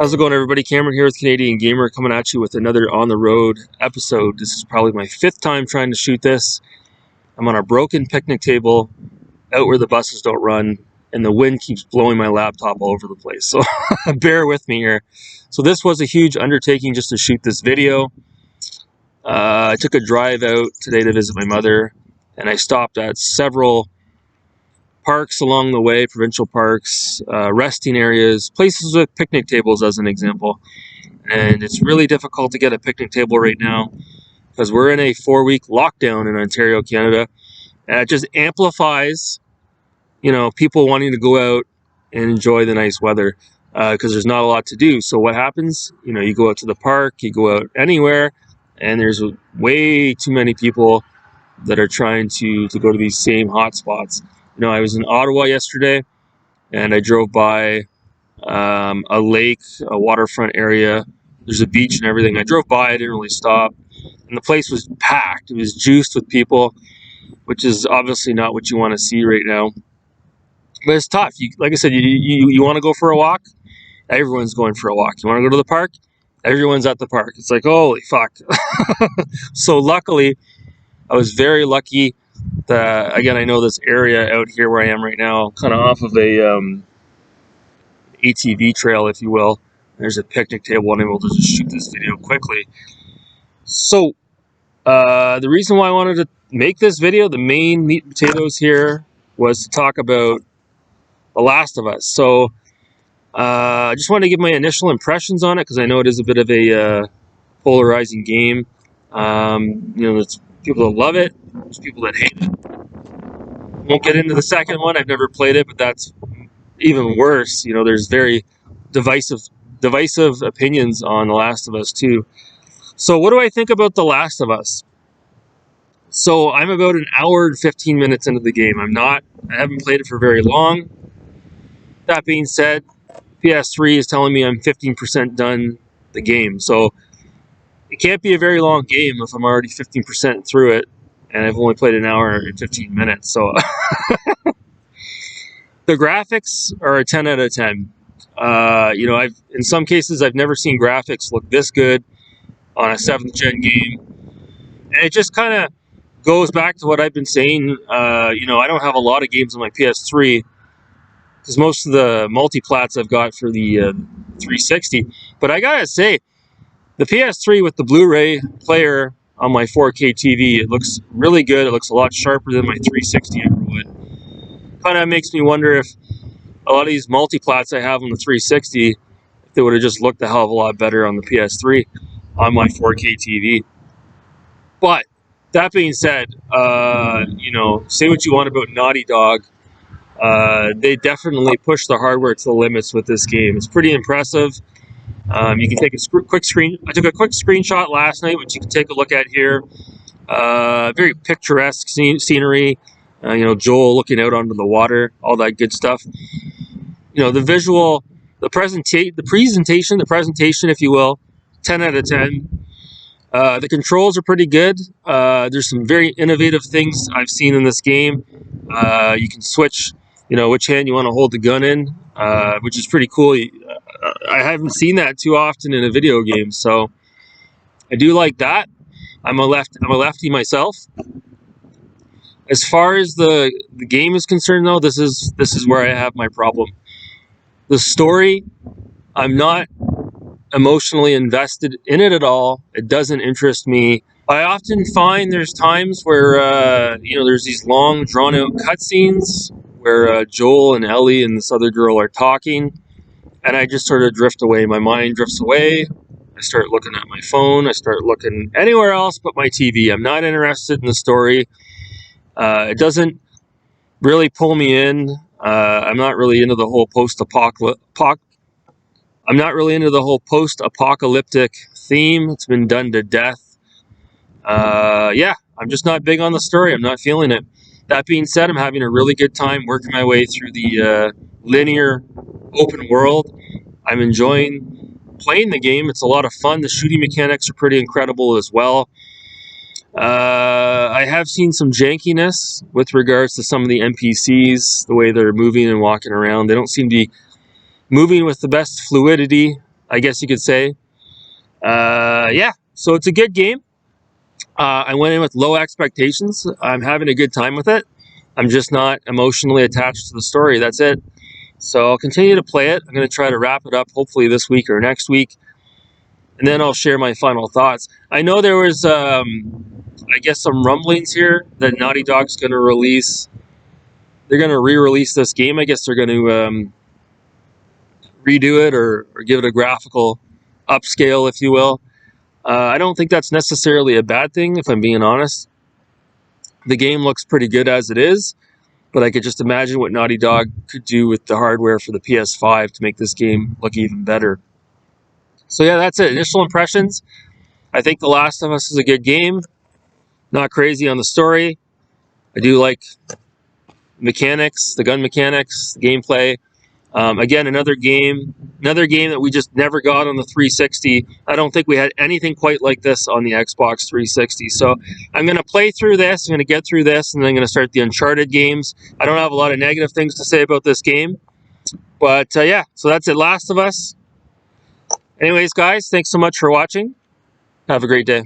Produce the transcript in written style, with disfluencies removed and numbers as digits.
How's it going, everybody? Cameron here with Canadian Gamer, coming at you with another on the road episode. This is probably my 5th time trying to shoot this. I'm on a broken picnic table out where the buses don't run, and the wind keeps blowing my laptop all over the place. So bear with me here. So this was a huge undertaking just to shoot this video. I took a drive out today to visit my mother, and I stopped at several parks along the way, provincial parks, resting areas, places with picnic tables as an example. And it's really difficult to get a picnic table right now because we're in a 4-week lockdown in Ontario, Canada. And it just amplifies, people wanting to go out and enjoy the nice weather because there's not a lot to do. So what happens? You go out to the park, you go out anywhere, and there's way too many people that are trying to go to these same hot spots. I was in Ottawa yesterday, and I drove by a lake, a waterfront area. There's a beach and everything. I drove by, I didn't really stop, and the place was packed. It was juiced with people, which is obviously not what you want to see right now. But it's tough. Like I said, you want to go for a walk? Everyone's going for a walk. You want to go to the park? Everyone's at the park. It's like, holy fuck. So luckily, I was very lucky. Again, I know this area out here where I am right now, kind of off of a ATV trail, if you will. There's a picnic table, and I'm able to just shoot this video quickly. So, the reason why I wanted to make this video, the main meat and potatoes here, was to talk about The Last of Us. So, I just wanted to give my initial impressions on it, because I know it is a bit of a polarizing game. There's people that love it, there's people that hate it. Won't get into the second one. I've never played it, but that's even worse. There's very divisive opinions on The Last of Us too. So what do I think about The Last of Us? So I'm about an hour and 15 minutes into the game. I haven't played it for very long. That being said, PS3 is telling me I'm 15% done the game. So it can't be a very long game if I'm already 15% through it, and I've only played an hour and 15 minutes. So the graphics are a 10 out of 10. In some cases, I've never seen graphics look this good on a 7th gen game. And it just kind of goes back to what I've been saying. I don't have a lot of games on my PS3 because most of the multi-plats I've got for the 360. But I gotta say, the PS3 with the Blu-ray player on my 4K TV, it looks really good. It looks a lot sharper than my 360 ever would. Kind of makes me wonder if a lot of these multi-plats I have on the 360, if they would have just looked a hell of a lot better on the PS3 on my 4K TV. But that being said, say what you want about Naughty Dog. They definitely push the hardware to the limits with this game. It's pretty impressive. You can take a quick screen. I took a quick screenshot last night, which you can take a look at here. Very picturesque scenery. Joel looking out onto the water, all that good stuff. The visual, the presentation, if you will, 10 out of 10. The controls are pretty good. There's some very innovative things I've seen in this game. You can switch, which hand you want to hold the gun in, which is pretty cool. I haven't seen that too often in a video game, so I do like that. I'm a lefty myself. As far as the game is concerned, though, this is where I have my problem. The story, I'm not emotionally invested in it at all. It doesn't interest me. I often find there's times where there's these long, drawn-out cutscenes where Joel and Ellie and this other girl are talking, and I just sort of drift away. My mind drifts away. I start looking at my phone. I start looking anywhere else but my TV. I'm not interested in the story. It doesn't really pull me in. I'm not really into the whole post-apocalyptic theme. It's been done to death. I'm just not big on the story. I'm not feeling it. That being said, I'm having a really good time working my way through the linear open world. I'm enjoying playing the game. It's a lot of fun. The shooting mechanics are pretty incredible as well. I have seen some jankiness with regards to some of the NPCs, the way they're moving and walking around. They don't seem to be moving with the best fluidity. I guess you could say. Yeah, so it's a good game. I went in with low expectations. I'm having a good time with it. I'm just not emotionally attached to the story. That's it. So I'll continue to play it. I'm going to try to wrap it up hopefully this week or next week. And then I'll share my final thoughts. I know there was, I guess, some rumblings here that Naughty Dog's going to release. They're going to re-release this game. I guess they're going to redo it or give it a graphical upscale, if you will. I don't think that's necessarily a bad thing, if I'm being honest. The game looks pretty good as it is, but I could just imagine what Naughty Dog could do with the hardware for the PS5 to make this game look even better. So yeah, that's it. Initial impressions. I think The Last of Us is a good game. Not crazy on the story. I do like mechanics, the gun mechanics, the gameplay. Again, another game that we just never got on the 360. I don't think we had anything quite like this on the Xbox 360. So I'm going to play through this. I'm going to get through this, and then I'm going to start the Uncharted games. I don't have a lot of negative things to say about this game. But yeah, so that's it. Last of Us. Anyways, guys, thanks so much for watching. Have a great day.